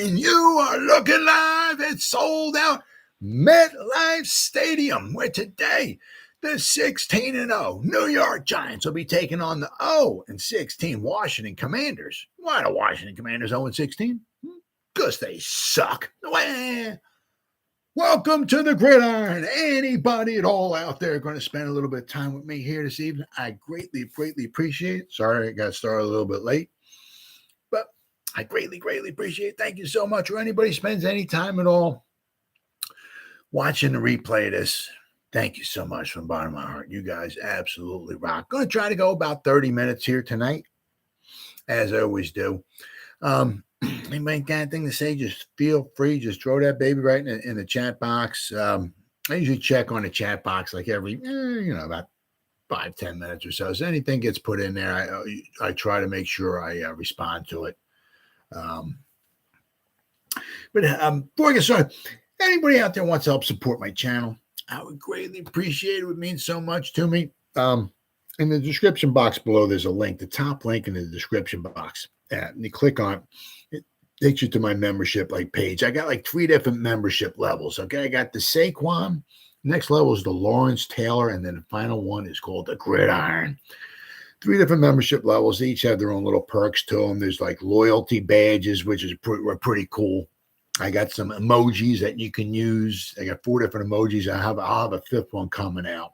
and you are looking live at sold out MetLife Stadium, where today the 16-0 New York Giants will be taking on the 0-16 Washington Commanders. Why the Washington Commanders 0-16? Because they suck. Welcome to the Gridiron. Anybody at all out there going to spend a little bit of time with me here this evening? I greatly appreciate it. Sorry I got started a little bit late, but I greatly appreciate it. Thank you so much. Or anybody spends any time at all watching the replay of this, thank you so much from the bottom of my heart. You guys absolutely rock. Going to try to go about 30 minutes here tonight, as I always do. Anybody got anything to say? Just feel free. Just throw that baby right in the chat box. I usually check on the chat box like every, about 5-10 minutes or so. So anything gets put in there, I try to make sure I respond to it. But before I get started, anybody out there wants to help support my channel, I would greatly appreciate it. It would mean so much to me. In the description box below, there's a link, the top link in the description box. And you click on it, takes you to my membership page. I got 3 different membership levels. Okay, I got the Saquon. Next level is the Lawrence Taylor, and then the final one is called the Gridiron. 3 different membership levels. They each have their own little perks to them. There's loyalty badges, which is pretty cool. I got some emojis that you can use. I got 4 different emojis. I'll have a 5th one coming out,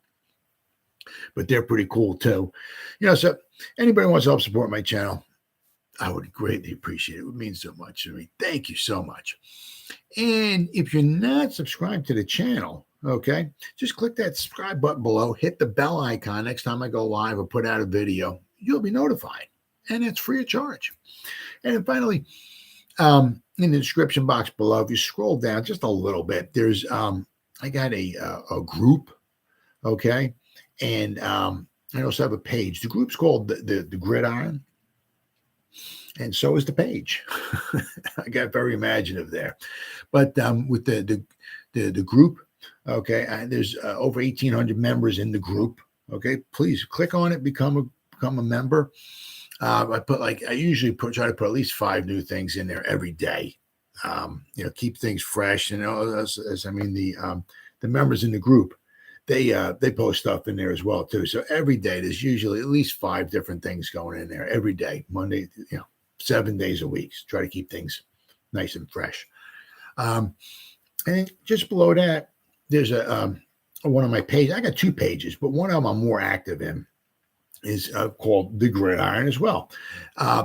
but they're pretty cool too. So anybody wants to help support my channel, I would greatly appreciate it. It would mean so much to me. Thank you so much. And if you're not subscribed to the channel, okay, just click that subscribe button below, hit the bell icon. Next time I go live or put out a video, you'll be notified, and it's free of charge. And then finally, in the description box below, if you scroll down just a little bit, there's I got a group, okay, and I also have a page. The group's called the Gridiron, and so is the page. I got very imaginative there, but with the group, okay, there's over 1,800 members in the group. Okay, please click on it, become a member. I usually try to put at least 5 new things in there every day. Keep things fresh. The members in the group, they post stuff in there as well too. So every day there's usually at least 5 different things going in there every day. Monday, 7 days a week. So try to keep things nice and fresh. And just below that, there's one of my pages. I got 2 pages, but one of them I'm more active in is called the Gridiron as well.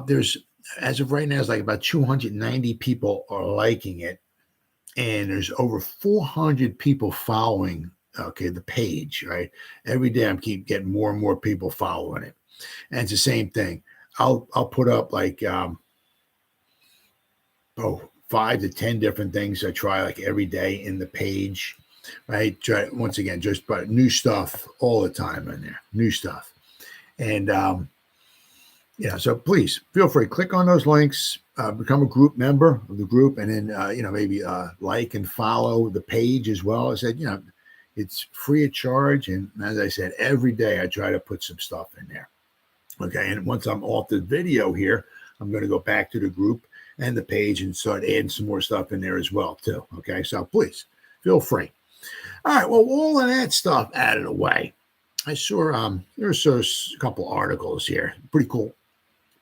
There's, as of right now, it's about 290 people are liking it, and there's over 400 people following the page, right? Every day I'm keep getting more and more people following it. And it's the same thing. I'll put up 5 to 10 different things I try every day in the page, right? Try, once again, just put new stuff all the time in there, new stuff. And so please feel free, click on those links, become a group member of the group, and then maybe like and follow the page as well. I said, it's free of charge, and as I said, every day I try to put some stuff in there. Okay, and once I'm off the video here, I'm going to go back to the group and the page and start adding some more stuff in there as well too. Okay, so please feel free. All right, well, all of that stuff out of the way, I saw there's a couple articles here. Pretty cool.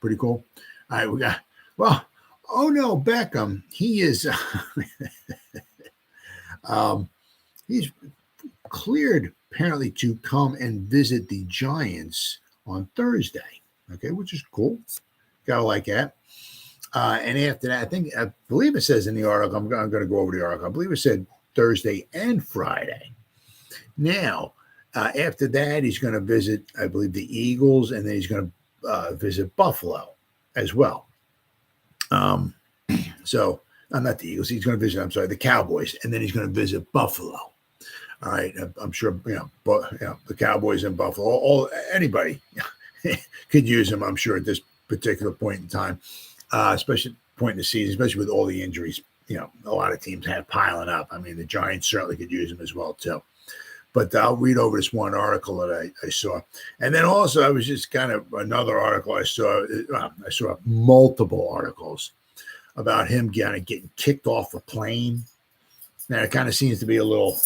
All right, we got, Odell Beckham, he is he's cleared apparently to come and visit the Giants on Thursday. Okay, which is cool. Gotta like that. And after that, I believe it says in the article, I'm going to go over the article. I believe it said Thursday and Friday. Now, after that, he's going to visit, I believe, the Eagles, and then he's going to visit Buffalo as well. So, not the Eagles. He's going to visit, the Cowboys, and then he's going to visit Buffalo. All right. I'm sure, the Cowboys and Buffalo, anybody could use him, I'm sure, at this particular point in time, especially point in the season, especially with all the injuries, a lot of teams have piling up. I mean, the Giants certainly could use him as well, too. But I'll read over this one article that I saw. And then also, I was just kind of another article I saw. I saw multiple articles about him kind of getting kicked off a plane. Now it kind of seems to be a little,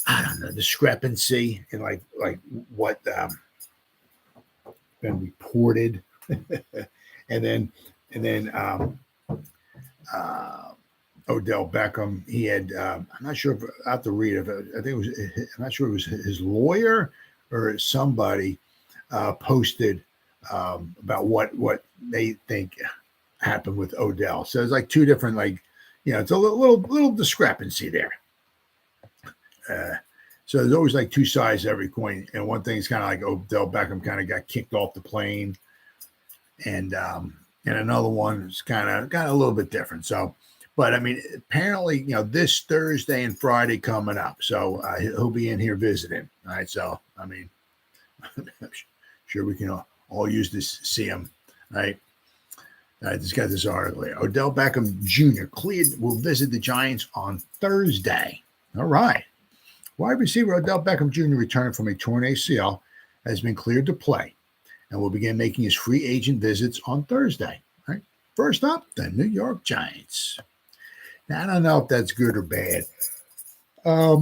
I don't know, discrepancy in like what been reported, and then Odell Beckham, he had I'm not sure if I have to read it. I think it was, I'm not sure it was his lawyer or somebody posted about what they think happened with Odell. So it's like two different, like, it's a little discrepancy there. So there's always like two sides to every coin, and one thing is kind of like Odell Beckham kind of got kicked off the plane, and another one is kind of a little bit different. So, but I mean, apparently, this Thursday and Friday coming up, so he'll be in here visiting. All right, so I mean, I'm sure we can all use this to see him. Right. I just got this article here. Odell Beckham Jr. will visit the Giants on Thursday. All right. Wide receiver Odell Beckham Jr. returned from a torn ACL has been cleared to play and will begin making his free agent visits on Thursday. All right. First up, the New York Giants. Now, I don't know if that's good or bad. I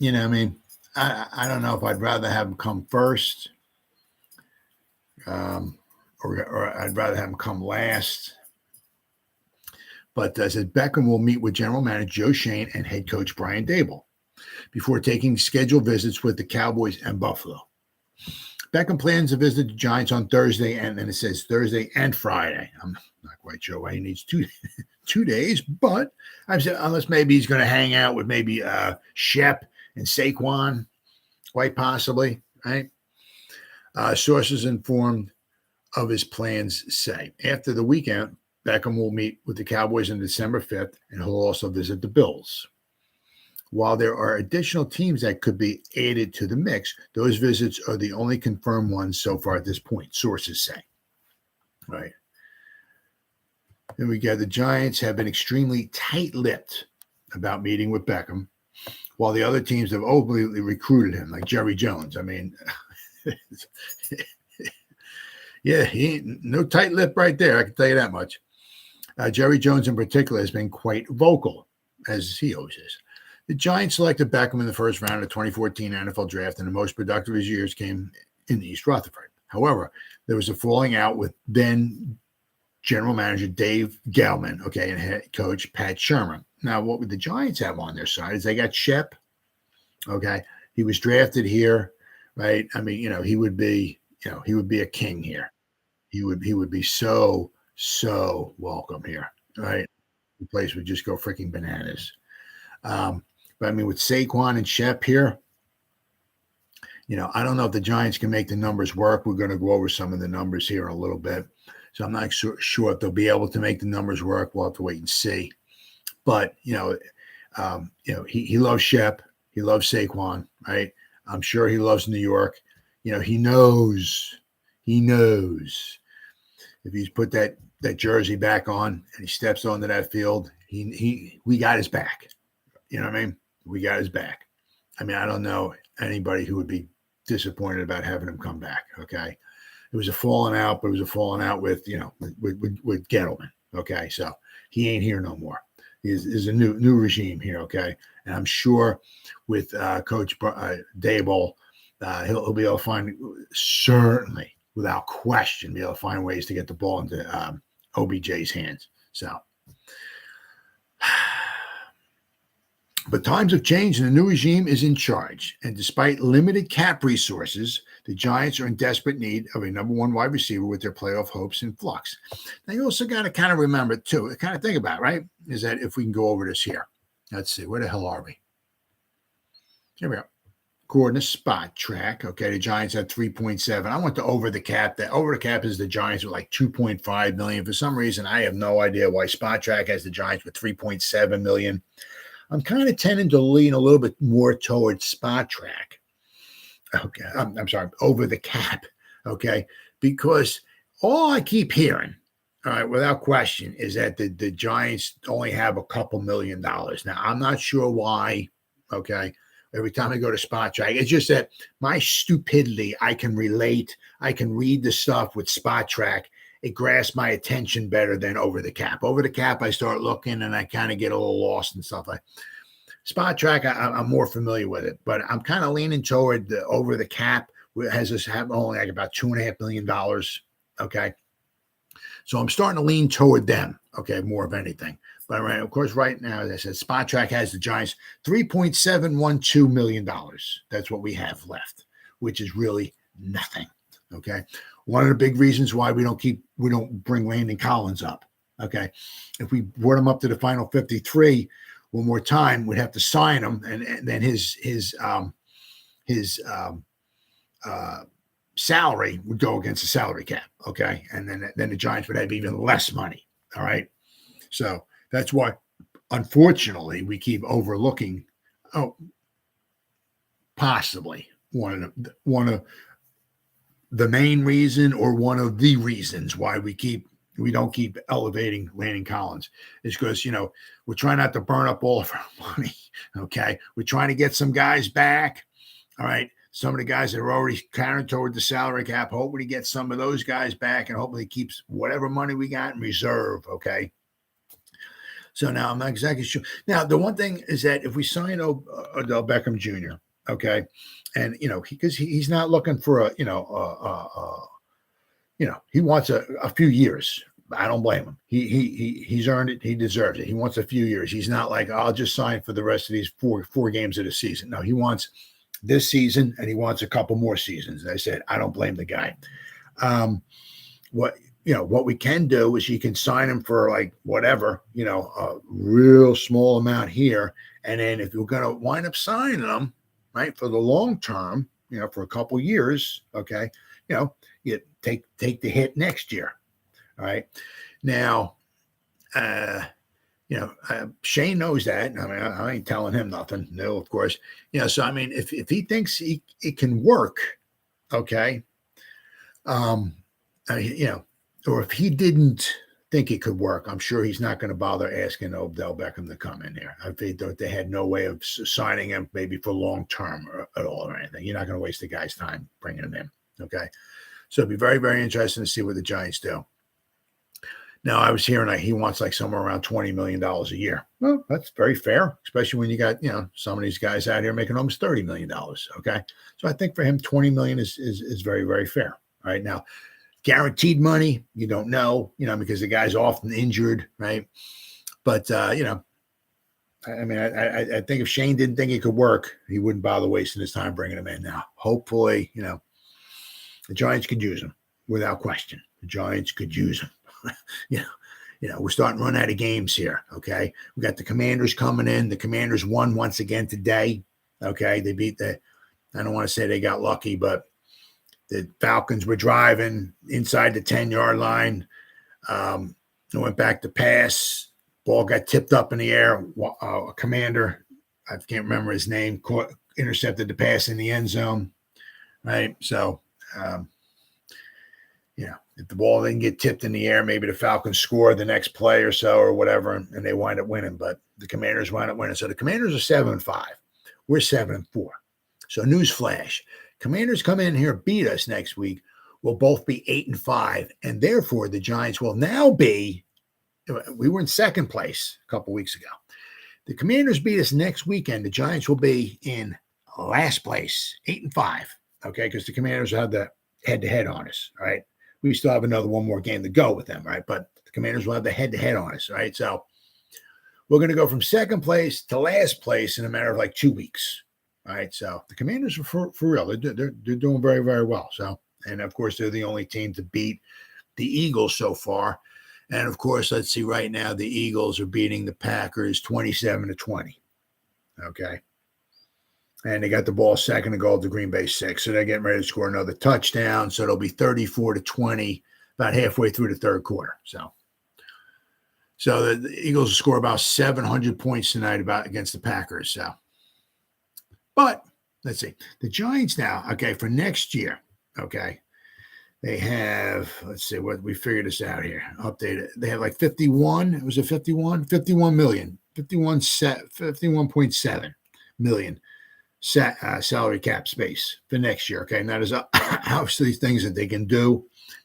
mean, I don't know if I'd rather have him come first, or I'd rather have him come last. But says Beckham will meet with General Manager Joe Schoen and head coach Brian Daboll before taking scheduled visits with the Cowboys and Buffalo. Beckham plans to visit the Giants on Thursday, and then it says Thursday and Friday. I'm not quite sure why he needs two days, but I'm saying unless maybe he's going to hang out with maybe Shep and Saquon, quite possibly, right? Sources informed of his plans say after the weekend, Beckham will meet with the Cowboys on December 5th, and he'll also visit the Bills. While there are additional teams that could be added to the mix, those visits are the only confirmed ones so far at this point, sources say. Right. Then we got the Giants have been extremely tight-lipped about meeting with Beckham, while the other teams have openly recruited him, like Jerry Jones. I mean, yeah, he ain't no tight lip right there. I can tell you that much. Jerry Jones in particular has been quite vocal, as he always is. The Giants selected Beckham in the first round of the 2014 NFL draft, and the most productive of his years came in East Rutherford. However, there was a falling out with then general manager Dave Gettleman, and head coach Pat Shermer. Now, what would the Giants have on their side is they got Shep. He was drafted here, right? I mean, he would be a king here. He would be so welcome here, right? The place would just go freaking bananas. But I mean, with Saquon and Shep here, I don't know if the Giants can make the numbers work. We're going to go over some of the numbers here in a little bit. So I'm not sure if they'll be able to make the numbers work. We'll have to wait and see. But, he loves Shep. He loves Saquon, right? I'm sure he loves New York. He knows if he's put that jersey back on and he steps onto that field, we got his back. You know what I mean? We got his back. I mean, I don't know anybody who would be disappointed about having him come back. Okay. It was a falling out, but it was a falling out with Gettleman. Okay. So he ain't here no more. Is a new regime here. Okay. And I'm sure with Coach Daboll, he'll be able to find, certainly without question, be able to find ways to get the ball into OBJ's hands. So, but times have changed and the new regime is in charge. And despite limited cap resources, the Giants are in desperate need of a number one wide receiver with their playoff hopes in flux. Now, you also got to kind of remember, too, kind of think about, right, is that if we can go over this here. Let's see, where the hell are we? Here we go. According to Spot Track, the Giants had 3.7. I went to over the cap. That over the cap is the Giants with like 2.5 million. For some reason, I have no idea why Spot Track has the Giants with 3.7 million. I'm kind of tending to lean a little bit more towards Spot Track. Okay, I'm sorry, over the cap. Okay, because all I keep hearing, all right, without question, is that the Giants only have a couple $1 million. Now, I'm not sure why. Okay. Every time I go to Spot Track, it's just that my stupidity, I can relate. I can read the stuff with Spot Track, it grasps my attention better than Over the Cap. Over the Cap, I start looking and I kind of get a little lost and stuff like. Spot Track, I'm more familiar with it, but I'm kind of leaning toward the Over the Cap. It has this only like about $2.5 million. Okay. So I'm starting to lean toward them. Okay. More of anything. But right, of course, right now, as I said, Spot Track has the Giants $3.712 million. That's what we have left, which is really nothing. Okay. One of the big reasons why we don't bring Landon Collins up. Okay. If we brought him up to the final 53 one more time, we'd have to sign him. And then his salary would go against the salary cap. Okay. And then the Giants would have even less money. All right. So that's why, unfortunately, we keep overlooking, possibly one of the main reason or one of the reasons why we don't keep elevating Landon Collins is because, we're trying not to burn up all of our money. Okay. We're trying to get some guys back. All right. Some of the guys that are already counted toward the salary cap, hopefully get some of those guys back and hopefully keeps whatever money we got in reserve. Okay. So now I'm not exactly sure. Now, the one thing is that if we sign Odell Beckham Jr., okay, and, because he's not looking for he wants a few years. I don't blame him. He's earned it. He deserves it. He wants a few years. He's not like, I'll just sign for the rest of these four games of the season. No, he wants this season and he wants a couple more seasons. And I said, I don't blame the guy. What we can do is you can sign him for like whatever, a real small amount here. And then if you're going to wind up signing them, right, for the long term, for a couple years, okay, you take the hit next year. All right. Now, Shane knows that. I mean, I ain't telling him nothing. No, of course. So, I mean, if he thinks it can work, okay, or if he didn't think it could work, I'm sure he's not going to bother asking Odell Beckham to come in here. I think they had no way of signing him maybe for long term at all or anything. You're not going to waste the guy's time bringing him in. Okay. So it'd be very, very interesting to see what the Giants do. Now, I was hearing he wants like somewhere around $20 million a year. Well, that's very fair, especially when you got, some of these guys out here making almost $30 million. Okay. So I think for him, $20 million is very, very fair. All right. Now, guaranteed money, you don't know, because the guy's often injured, right? But, I mean, I think if Shane didn't think it could work, he wouldn't bother wasting his time bringing him in now. Hopefully, the Giants could use him without question. The Giants could use him. We're starting to run out of games here, okay? We got the Commanders coming in. The Commanders won once again today, okay? They beat I don't want to say they got lucky, but the Falcons were driving inside the 10-yard line. They went back to pass. Ball got tipped up in the air. A commander, I can't remember his name, intercepted the pass in the end zone, right? So, if the ball didn't get tipped in the air, maybe the Falcons score the next play or so or whatever, and they wind up winning. But the Commanders wind up winning. So the Commanders are 7-5. We're 7-4. So newsflash. Commanders come in here, beat us next week. We'll both be 8-5. And therefore, the Giants will now be, we were in second place a couple weeks ago. The Commanders beat us next weekend. The Giants will be in last place, 8-5. Okay, because the Commanders have the head-to-head on us, all right? We still have one more game to go with them, right? But the Commanders will have the head-to-head on us, right? So we're going to go from second place to last place in a matter of like 2 weeks, all right? So the Commanders are for real. They're doing very, very well. So, and of course, they're the only team to beat the Eagles so far. And of course, let's see, right now, the Eagles are beating the Packers 27-20, okay? And they got the ball second and goal to Green Bay 6. So they're getting ready to score another touchdown. So it'll be 34-20 about halfway through the third quarter. So the Eagles will score about 700 points tonight against the Packers. So, but let's see. The Giants now, okay, for next year, okay, they have, let's see, what we figured this out here. Updated. They have like 51. Was it 51? 51 million. 51.7 million. Salary cap space for next year. Okay. And that is obviously things that they can do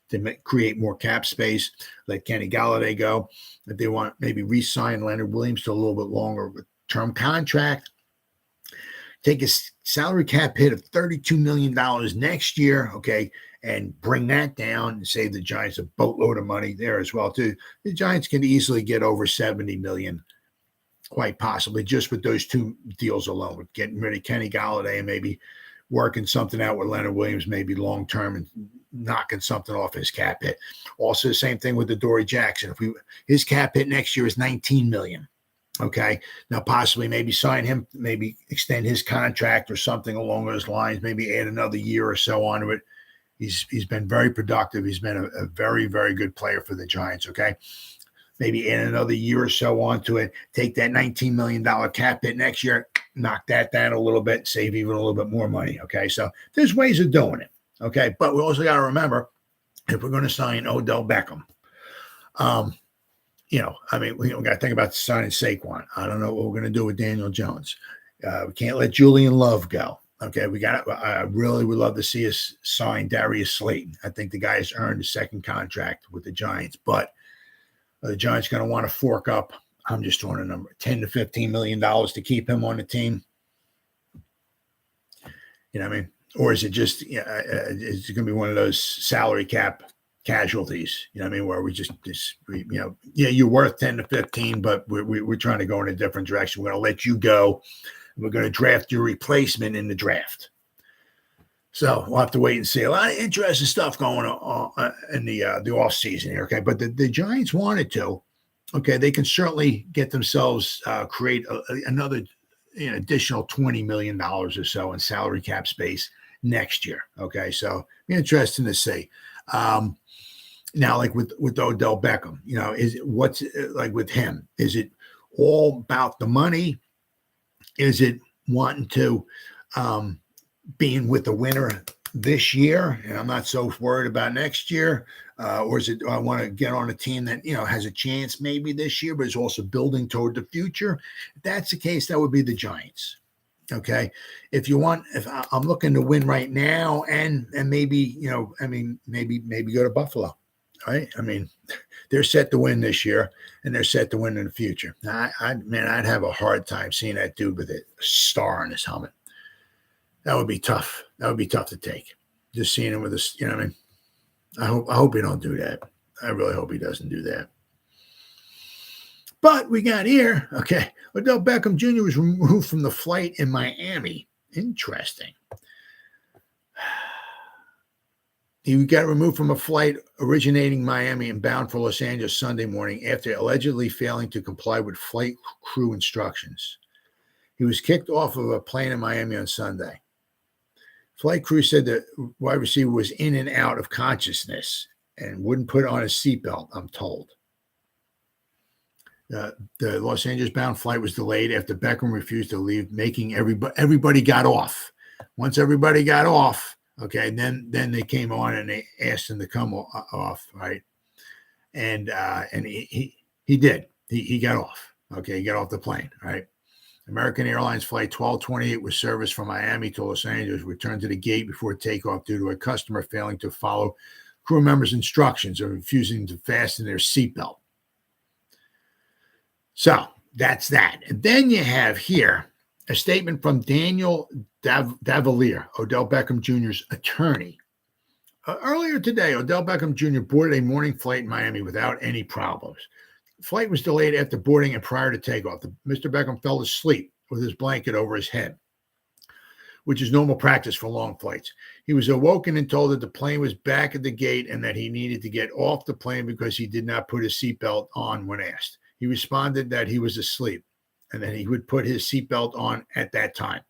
to create more cap space, let Kenny Golladay go. If they want maybe re-sign Leonard Williams to a little bit longer term contract, take a salary cap hit of $32 million next year, okay, and bring that down and save the Giants a boatload of money there as well, too. The Giants can easily get over $70 million, quite possibly, just with those two deals alone, with getting rid of Kenny Golladay and maybe working something out with Leonard Williams, maybe long-term, and knocking something off his cap hit. Also, the same thing with Adoree Jackson. His cap hit next year is $19 million. Okay, now possibly maybe sign him, maybe extend his contract or something along those lines, maybe add another year or so onto it. He's been very productive. He's been a very, very good player for the Giants, okay? Maybe add another year or so onto it, take that $19 million cap hit next year, knock that down a little bit, save even a little bit more money, okay? So there's ways of doing it, okay? But we also got to remember, if we're going to sign Odell Beckham, we got to think about signing Saquon. I don't know what we're going to do with Daniel Jones. We can't let Julian Love go. Okay, I really would love to see us sign Darius Slayton. I think the guy has earned a second contract with the Giants, but the Giants going to want to fork up. I'm just throwing a number, $10 to $15 million to keep him on the team. You know what I mean? Or is it just, it's going to be one of those salary cap casualties, you know what I mean, where you're worth 10 to 15, but we're trying to go in a different direction. We're going to let you go. We're going to draft your replacement in the draft. So we'll have to wait and see. A lot of interesting stuff going on in the off season here. Okay. But the Giants wanted to, okay, they can certainly get themselves create another additional $20 million or so in salary cap space next year. Okay. So interesting to see. Now, like with Odell Beckham, what's like with him? Is it all about the money? Is it wanting to being with the winner this year, and I'm not so worried about next year? Or is it, I want to get on a team that, has a chance maybe this year, but is also building toward the future? If that's the case, that would be the Giants. Okay. If I'm looking to win right now and maybe, maybe go to Buffalo. Right. I mean, they're set to win this year and they're set to win in the future. I'd have a hard time seeing that dude with a star on his helmet. That would be tough. That would be tough to take. Just seeing him with this, I hope he don't do that. I really hope he doesn't do that. But we got here, okay, Odell Beckham Jr. was removed from the flight in Miami. Interesting. He got removed from a flight originating Miami and bound for Los Angeles Sunday morning after allegedly failing to comply with flight crew instructions. He was kicked off of a plane in Miami on Sunday. Flight crew said the wide receiver was in and out of consciousness and wouldn't put on a seatbelt, I'm told. The Los Angeles-bound flight was delayed after Beckham refused to leave, making everybody got off. Once everybody got off, okay, then they came on and they asked him to come off, right? And he did. He got off. Okay, he got off the plane, right? American Airlines Flight 1228 was serviced from Miami to Los Angeles, returned to the gate before takeoff due to a customer failing to follow crew members' instructions or refusing to fasten their seatbelt. So that's that. And then you have here a statement from Daniel Davalier, Odell Beckham Jr.'s attorney. Earlier today, Odell Beckham Jr. boarded a morning flight in Miami without any problems. The flight was delayed after boarding and prior to takeoff. Mr. Beckham fell asleep with his blanket over his head, which is normal practice for long flights. He was awoken and told that the plane was back at the gate and that he needed to get off the plane because he did not put his seatbelt on when asked. He responded that he was asleep and that he would put his seatbelt on at that time.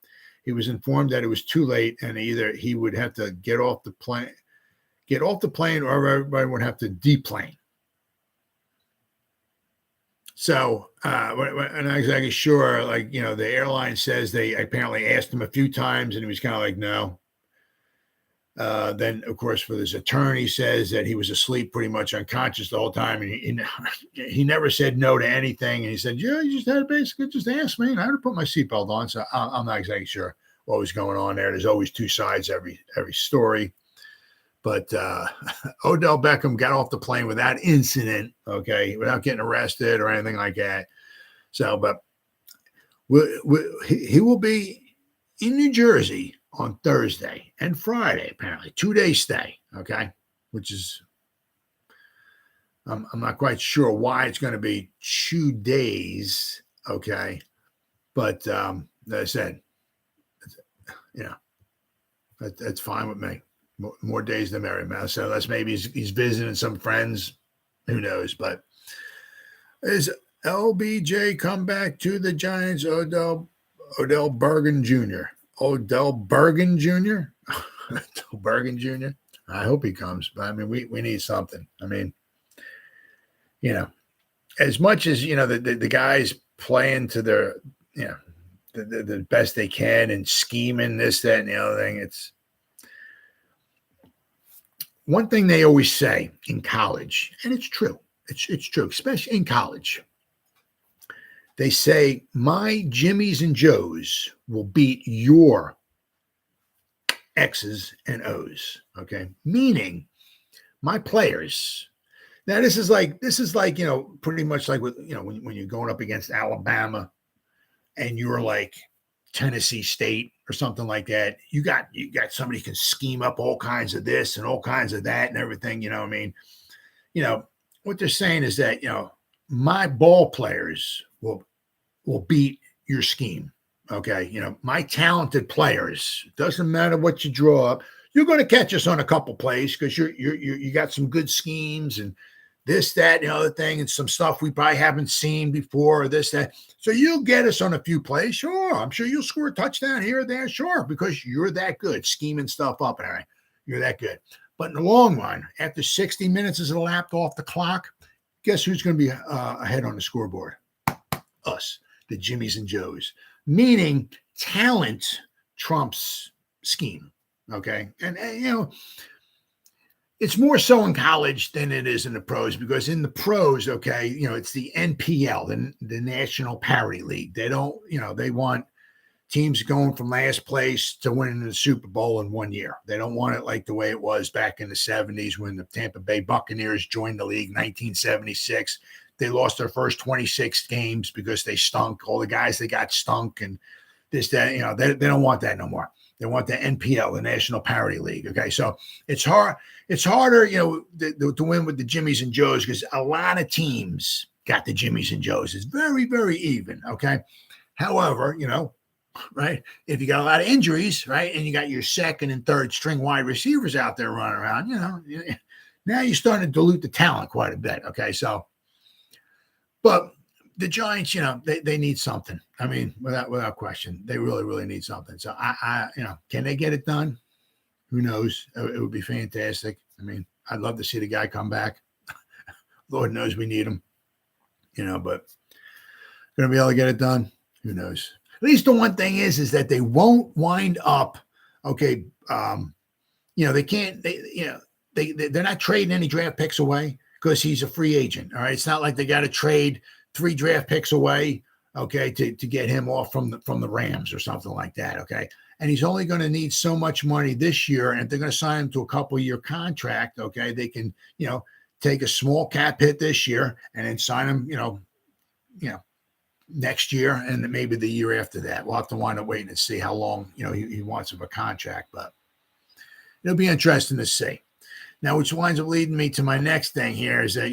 He was informed that it was too late and either he would have to get off the plane, or everybody would have to deplane. So I'm not exactly sure, the airline says they apparently asked him a few times and he was kind of like, no. Then, of course, for his attorney says that he was asleep, pretty much unconscious the whole time. And he never said no to anything. And he said, yeah, you just had to basically just ask me. And I had to put my seatbelt on. So I'm not exactly sure what was going on there. There's always two sides every story. But Odell Beckham got off the plane without incident, okay, without getting arrested or anything like that. So, but he will be in New Jersey on Thursday and Friday, apparently, 2-day stay, okay, which is, I'm not quite sure why it's going to be 2 days, okay, but as I said, that's fine with me. More days the merrier, man. So that's maybe he's visiting some friends, who knows, but is LBJ come back to the Giants? Odell Bergen Jr. Odell Bergen Jr. Odell Bergen Jr. I hope he comes, but I mean, we need something. I mean, as much as the guys playing to their the best they can and scheming this, that, and the other thing. It's one thing they always say in college, and it's true. It's true, especially in college. They say, my Jimmies and Joes will beat your X's and O's, okay? Meaning my players. Now, this is like, pretty much like with, when you're going up against Alabama and you're like Tennessee State or something like that, you got somebody who can scheme up all kinds of this and all kinds of that and everything, what I mean? What they're saying is that, my ball players will beat your scheme. Okay. My talented players, doesn't matter what you draw up, you're going to catch us on a couple plays because you got some good schemes and this, that, and the other thing, and some stuff we probably haven't seen before, or this, that. So you'll get us on a few plays. Sure. I'm sure you'll score a touchdown here or there. Sure. Because you're that good, scheming stuff up. And everything. You're that good. But in the long run, after 60 minutes is elapsed off the clock, guess who's going to be ahead on the scoreboard? Us, the Jimmies and Joes. Meaning talent trumps scheme. Okay. And it's more so in college than it is in the pros, because in the pros, okay, it's the NPL, the National Parity League. They don't, they want teams going from last place to winning the Super Bowl in 1 year. They don't want it like the way it was back in the 70s when the Tampa Bay Buccaneers joined the league, 1976. They lost their first 26 games because they stunk. All the guys they got stunk and this, that, they don't want that no more. They want the NPL, the National Parity League. Okay, so it's hard. It's harder, to win with the Jimmies and Joes because a lot of teams got the Jimmies and Joes. It's very, very even. Okay, however, right, if you got a lot of injuries, right, and you got your second and third string wide receivers out there running around, now you're starting to dilute the talent quite a bit. Okay, so, but the Giants, they need something. I mean, without question, they really, really need something. So I can they get it done? Who knows? It would be fantastic. I mean, I'd love to see the guy come back. Lord knows we need him, but going to be able to get it done? Who knows? At least the one thing is that they won't wind up. Okay. They can't, they're not trading any draft picks away because he's a free agent. All right. It's not like they got to trade 3 draft picks away, okay, to get him off from the Rams or something like that, okay? And he's only going to need so much money this year, and if they're going to sign him to a couple-year contract, okay, they can, take a small cap hit this year and then sign him, next year and maybe the year after that. We'll have to wind up waiting and see how long, he wants of a contract, but it'll be interesting to see. Now, which winds up leading me to my next thing here is that,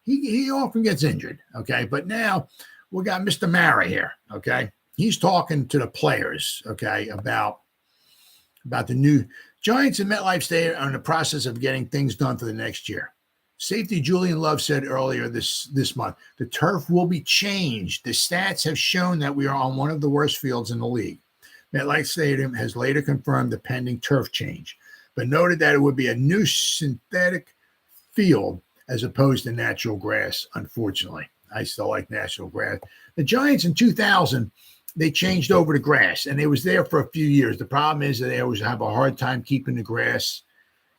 he often gets injured, okay? But now we got Mr. Mara here, okay? He's talking to the players, okay, about the new Giants and MetLife Stadium are in the process of getting things done for the next year. Safety Julian Love said earlier this month, the turf will be changed. The stats have shown that we are on one of the worst fields in the league. MetLife Stadium has later confirmed the pending turf change, but noted that it would be a new synthetic field as opposed to natural grass, unfortunately. I still like natural grass. The Giants in 2000, they changed over to grass, and it was there for a few years. The problem is that they always have a hard time keeping the grass,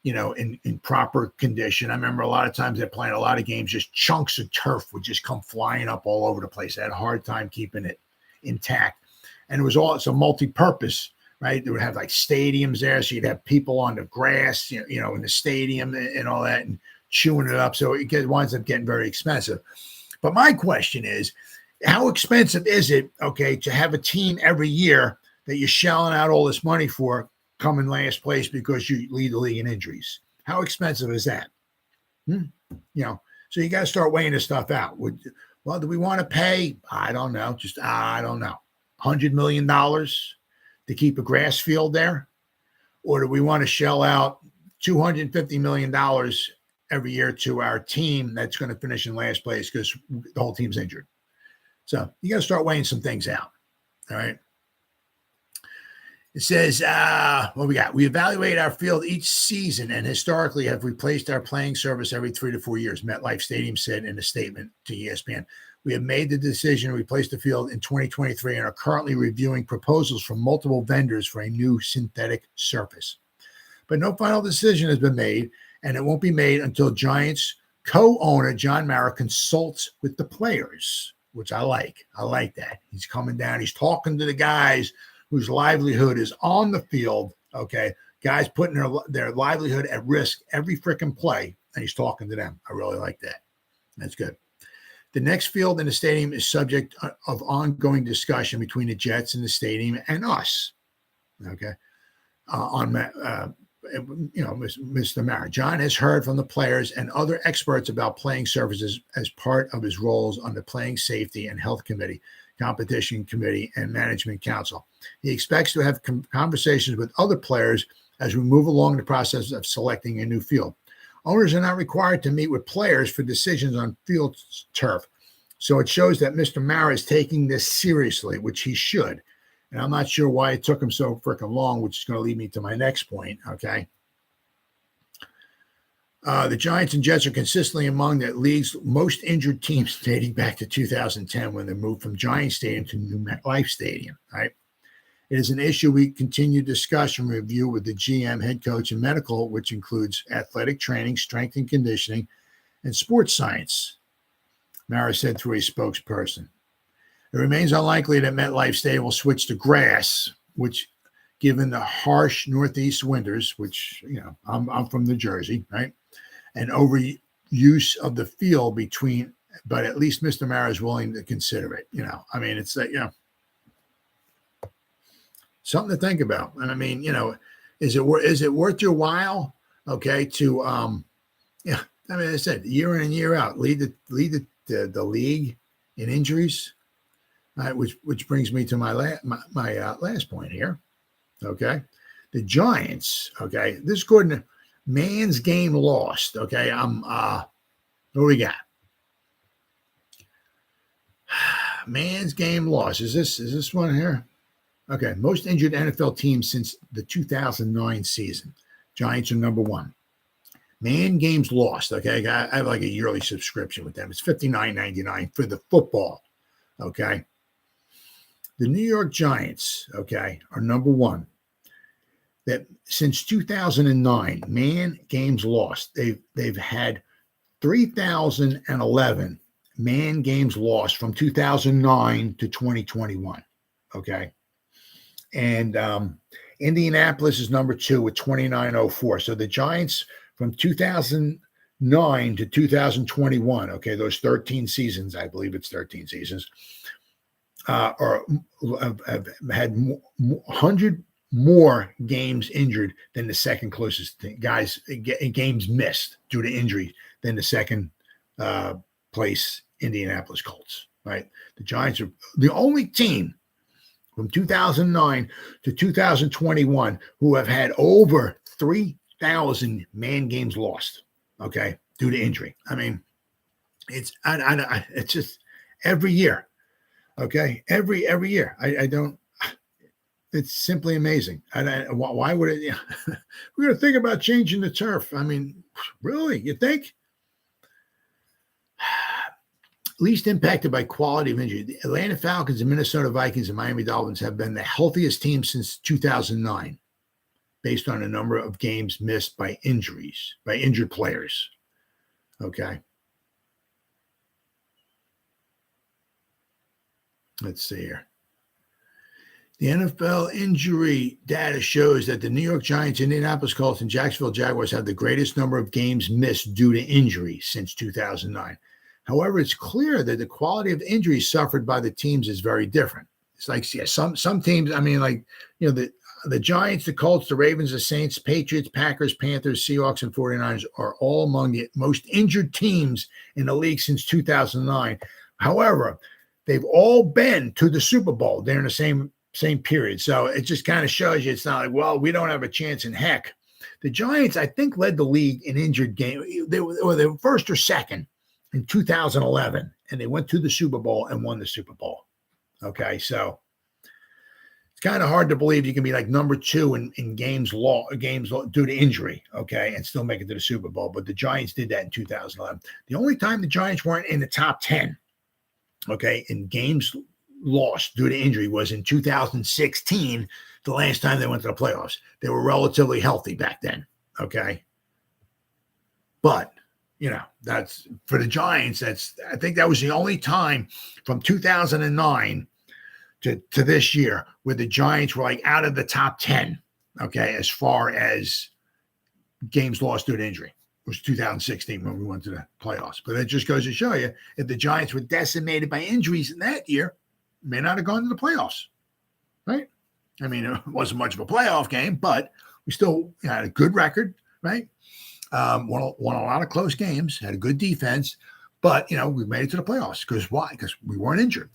in proper condition. I remember a lot of times they're playing a lot of games, just chunks of turf would just come flying up all over the place. They had a hard time keeping it intact. And it's a multi-purpose right? They would have like stadiums there. So you'd have people on the grass, in the stadium and all that and chewing it up. So it winds up getting very expensive. But my question is, how expensive is it, okay, to have a team every year that you're shelling out all this money for come in last place because you lead the league in injuries? How expensive is that? So you got to start weighing this stuff out. Do we want to pay? I don't know. I don't know. $100 million to keep a grass field there? Or do we want to shell out $250 million every year to our team that's going to finish in last place because the whole team's injured? So you got to start weighing some things out. All right. It says, what we got? We evaluate our field each season and historically have replaced our playing service every 3 to 4 years, MetLife Stadium said in a statement to ESPN. We have made the decision to replace the field in 2023 and are currently reviewing proposals from multiple vendors for a new synthetic surface. But no final decision has been made, and it won't be made until Giants co-owner John Mara consults with the players, which I like. I like that. He's coming down. He's talking to the guys whose livelihood is on the field, okay? Guys putting their livelihood at risk every freaking play, and he's talking to them. I really like that. That's good. The next field in the stadium is subject of ongoing discussion between the Jets and the stadium and us, okay? Mr. Mara. John has heard from the players and other experts about playing surfaces as part of his roles on the Playing Safety and Health Committee, Competition Committee, and Management Council. He expects to have conversations with other players as we move along the process of selecting a new field. Owners are not required to meet with players for decisions on field turf. So it shows that Mr. Mara is taking this seriously, which he should. And I'm not sure why it took him so freaking long, which is going to lead me to my next point, okay? The Giants and Jets are consistently among the league's most injured teams dating back to 2010 when they moved from Giant Stadium to New MetLife Stadium, right? It is an issue we continue to discuss and review with the GM, head coach, and medical, which includes athletic training, strength and conditioning, and sports science, Mara said through a spokesperson. It remains unlikely that MetLife Stadium will switch to grass, which, given the harsh northeast winters, which, I'm from New Jersey, right? And overuse of the field but at least Mr. Mara is willing to consider it. It's like, something to think about. And is it worth your while? Okay. To, I said, year in and year out, lead the league in injuries. Which brings me to my last point here. Okay. The Giants. Okay. This according to Man's Game Lost. Okay. What do we got? Man's Game Lost. Is this one here? Okay. Most injured NFL teams since the 2009 season. Giants are number one. Man Games Lost. Okay. I have like a yearly subscription with them. It's $59.99 for the football. Okay. The New York Giants, okay, are number one. That since 2009, man games lost. They've had 3,011 man games lost from 2009 to 2021. Okay, and Indianapolis is number two with 2,904. So the Giants from 2009 to 2021. Okay, those 13 seasons, I believe it's 13 seasons. Or have had 100 more games injured than the second closest guys, games missed due to injury than the second place Indianapolis Colts, right? The Giants are the only team from 2009 to 2021 who have had over 3,000 man games lost, okay, due to injury. It's just every year. Okay, every year. I don't. It's simply amazing. Why would it? We're going to think about changing the turf. Really? You think? Least impacted by quality of injury. The Atlanta Falcons, the Minnesota Vikings, and Miami Dolphins have been the healthiest team since 2009, based on a number of games missed by injuries, by injured players. Okay. Let's see here. The NFL injury data shows that the New York Giants, Indianapolis Colts, and Jacksonville Jaguars have the greatest number of games missed due to injury since 2009. However, it's clear that the quality of injuries suffered by the teams is very different. It's like, yeah, some teams, I mean, like, you know, the Giants, the Colts, the Ravens, the Saints, Patriots, Packers, Panthers, Seahawks, and 49ers are all among the most injured teams in the league since 2009. However, they've all been to the Super Bowl during the same period. So it just kind of shows you it's not like, well, we don't have a chance in heck. The Giants, I think, led the league in injured game. They were first or second in 2011, and they went to the Super Bowl and won the Super Bowl. Okay, so it's kind of hard to believe you can be like number 2 in games due to injury, okay, and still make it to the Super Bowl. But the Giants did that in 2011. The only time the Giants weren't in the top 10, okay, in games lost due to injury was in 2016, the last time they went to the playoffs. They were relatively healthy back then, okay? But, you know, that's for the Giants, I think that was the only time from 2009 to this year where the Giants were like out of the top 10, okay, as far as games lost due to injury. It was 2016 when we went to the playoffs. But it just goes to show you, if the Giants were decimated by injuries in that year, may not have gone to the playoffs, right? I mean, it wasn't much of a playoff game, but we still had a good record, right? Won a lot of close games, had a good defense, but, you know, we made it to the playoffs. Because why? Because we weren't injured,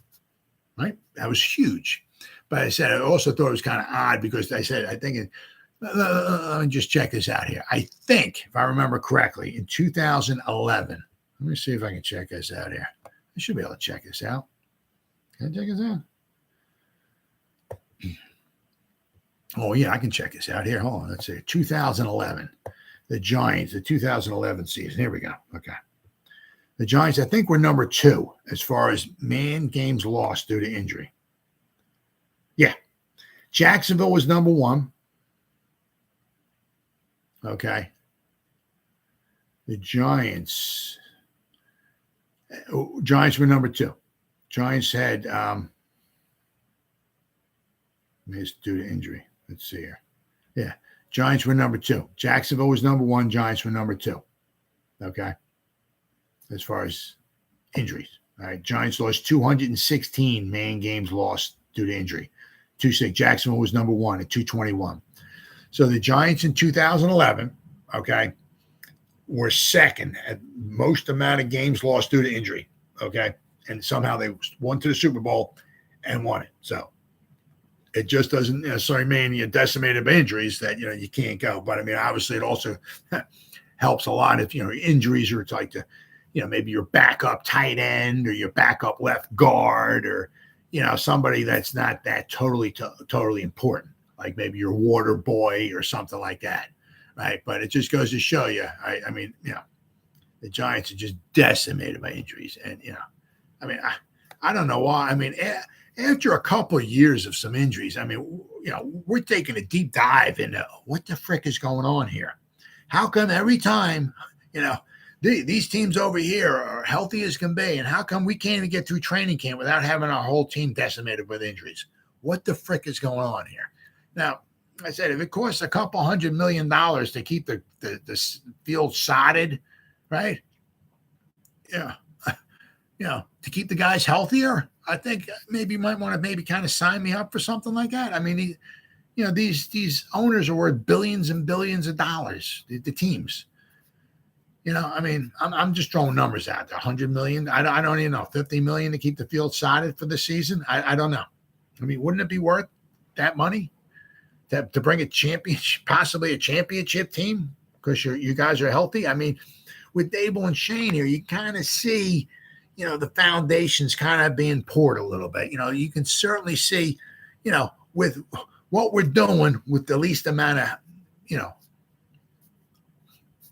right? That was huge. But I said, I also thought it was kind of odd because I said, I think, let me just check this out here. I think, if I remember correctly, in 2011, let me see if I can check this out here. I should be able to check this out. Can I check this out? Oh, yeah, I can check this out here. Hold on. Let's see. 2011. The Giants, the 2011 season. Here we go. Okay. The Giants, I think, were number 2 as far as games lost due to injury. Yeah. Jacksonville was number 1. Okay. The Giants were number 2. Giants had missed due to injury. Let's see here. Yeah. Giants were number 2. Jacksonville was number 1. Giants were number 2. Okay. As far as injuries. All right. Giants lost 216 games lost due to injury. 2-6. Jacksonville was number 1 at 221. So the Giants in 2011, okay, were second at most amount of games lost due to injury. Okay. And somehow they won to the Super Bowl and won it. So it just doesn't necessarily mean you're decimated by injuries that, you know, you can't go. But I mean, obviously it also helps a lot if, you know, injuries are like to, you know, maybe your backup tight end or your backup left guard or, you know, somebody that's not that totally important, like maybe your water boy or something like that. Right. But it just goes to show you, I mean, you know, the Giants are just decimated by injuries. And, you know, I mean, I don't know why. I mean, after a couple of years of some injuries, I mean, you know, we're taking a deep dive into what the frick is going on here. How come every time, you know, these teams over here are healthy as can be, and how come we can't even get through training camp without having our whole team decimated with injuries? What the frick is going on here? Now, I said, if it costs a couple $100 million to keep the field sodded, right? Yeah. You know, to keep the guys healthier, I think maybe you might want to maybe kind of sign me up for something like that. I mean, you know, these owners are worth billions and billions of dollars, the teams. You know, I mean, I'm just throwing numbers out there. 100 million. I don't even know. 50 million to keep the field sodded for the season. I don't know. I mean, wouldn't it be worth that money to bring a championship, possibly a championship team because you guys are healthy? I mean, with Dable and Shane here, you kind of see, you know, the foundation's kind of being poured a little bit. You know, you can certainly see, you know, with what we're doing with the least amount of, you know,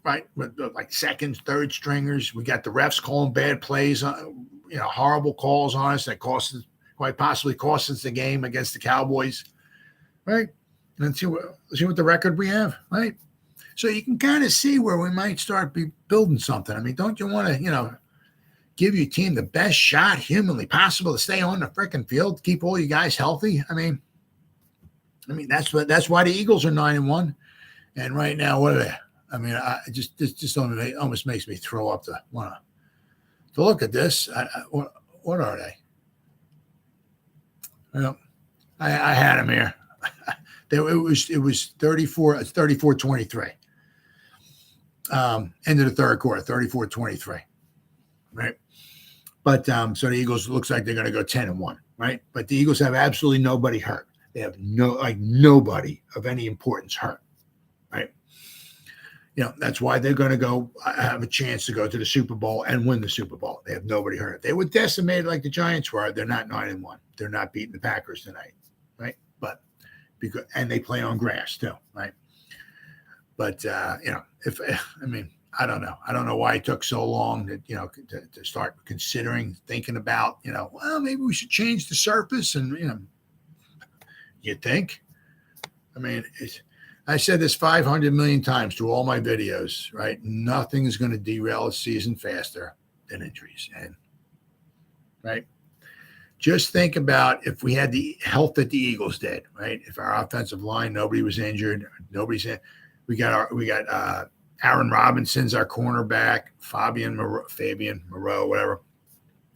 right, with like second, third stringers. We got the refs calling bad plays, you know, horrible calls on us that quite possibly cost us the game against the Cowboys, right? And see what the record we have, right? So you can kind of see where we might start building something. I mean, don't you want to, you know, give your team the best shot humanly possible to stay on the freaking field, keep all you guys healthy? I mean, I mean, that's why the Eagles are 9-1. And right now, what are they? I mean, this almost makes me throw up to want to look at this. What are they? Well, I had them here. It was 34-23. End of the third quarter, 34-23. Right. But so the Eagles looks like they're going to go 10-1, right? But the Eagles have absolutely nobody hurt. They have nobody of any importance hurt, right? That's why they're going to go have a chance to go to the Super Bowl and win the Super Bowl. They have nobody hurt. They were decimated like the Giants were. They're not 9-1. They're not beating the Packers tonight, right? But and they play on grass too, right? But I don't know. I don't know why it took so long to start thinking about, well, maybe we should change the surface. And, you think? I mean, I said this 500 million times through all my videos, right? Nothing is going to derail a season faster than injuries. And, right? Just think about if we had the health that the Eagles did, right? If our offensive line, nobody was injured, we got Aaron Robinson's our cornerback, Fabian Moreau, whatever.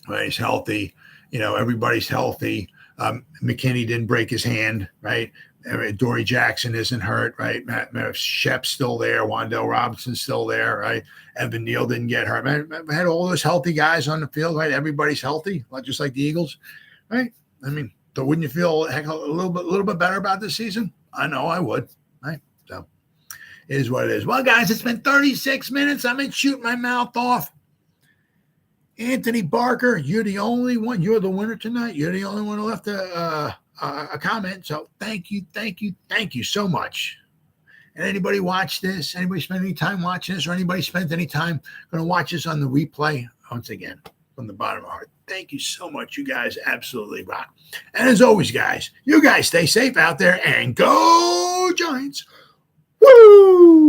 Right, he's healthy. Everybody's healthy. McKinney didn't break his hand, right? Adoree Jackson isn't hurt, right? Matt Shep's still there. Wan'Dale Robinson's still there, right? Evan Neal didn't get hurt. Man, had all those healthy guys on the field, right? Everybody's healthy, just like the Eagles, right? I mean, so wouldn't you feel a little bit better about this season? I know I would, right? So it is what it is. Well, guys, it's been 36 minutes. I'm going to shoot my mouth off. Anthony Barker, you're the only one. You're the winner tonight. You're the only one who left a comment. So thank you so much. And anybody watch this? Anybody spend any time watching this? Or anybody spent any time going to watch this on the replay? Once again, from the bottom of my heart, thank you so much. You guys absolutely rock. And as always, guys, you guys stay safe out there and go Giants. Woo!